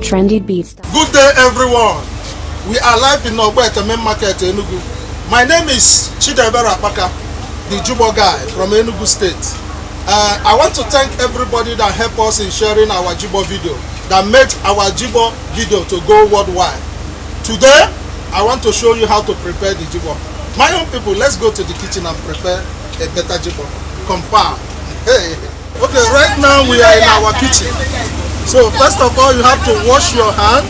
Trendy beats. Good day, everyone. We are live in Ogbete main market, Enugu. My name is Abacha, the Jigbo guy from Enugu State. I want to thank everybody that helped us in sharing our Jigbo video, that made our Jigbo video to go worldwide. Today, I want to show you how to prepare the Jigbo. My own people, let's go to the kitchen and prepare a better Jigbo. Confirm. Hey. Okay, right now we are in our kitchen. So first of all, you have to wash your hands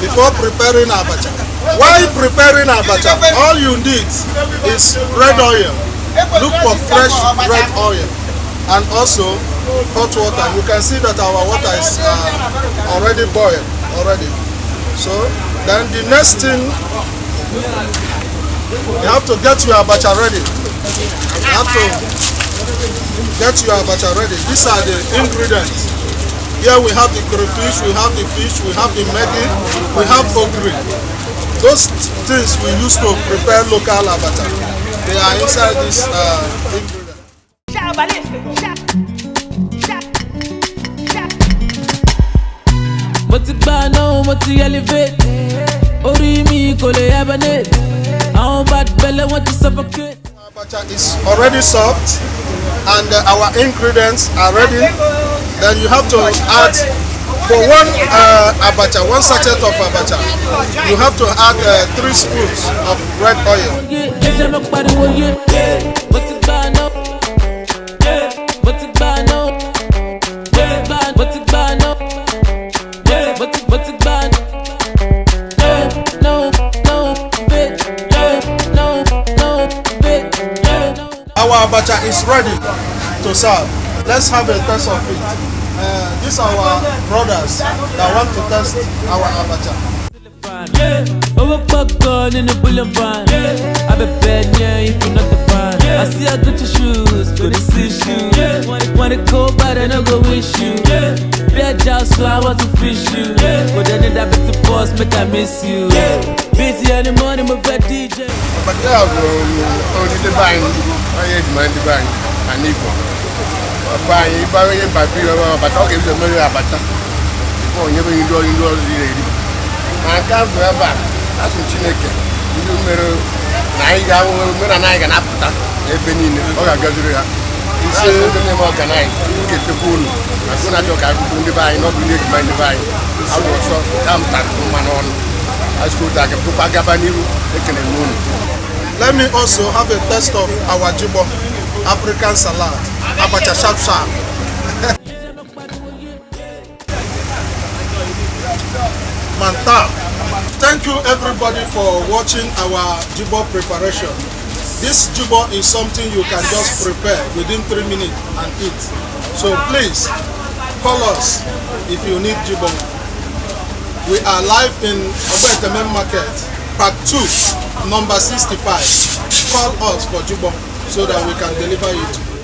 before preparing abacha. While preparing abacha, all you need is red oil. Look for fresh red oil and also hot water. You can see that our water is already boiled already. So then the next thing, you have to get your abacha ready. You have to get your abacha ready. These are the ingredients. Here we have the crayfish, we have the fish, we have the medi, we have ogiri. Those things we use to prepare local abacha, they are inside this ingredient. Abacha is already soft and our ingredients are ready. Then you have to add, for one abacha, one sachet of abacha, you have to add 3 spoons of red oil. Our abacha is ready to serve. Let's have a test of it. These are our brothers that want to test our abacha. I see I got your shoes, go to see shoes. Want to go but I no go wish you. Bad job, so I want to fish you. But then it happened to boss, make I miss you. Busy in the morning, my bad DJ. But yeah, only the bank, I hate my bank, and Igbo. But if I am happy about the money abacha, oh, never you do lady. I can't go back. That's what you make. You know, Naiga, when I can apta, a penny, or a gathering. You say the name of Ganai, you get the pool. As soon as you can do the buy, not believe my divine. I was so damn that man on. I school like a Pupagabani, taking a moon. Let me also have a test of our Jigbo African salad, abacha sharp sharp. Manta. Thank you everybody for watching our Jigbo preparation. This Jigbo is something you can just prepare within 3 minutes and eat. So please call us if you need Jigbo. We are live in Ogbete main market, part 2, number 65. Call us for Jigbo so that we can deliver it to you.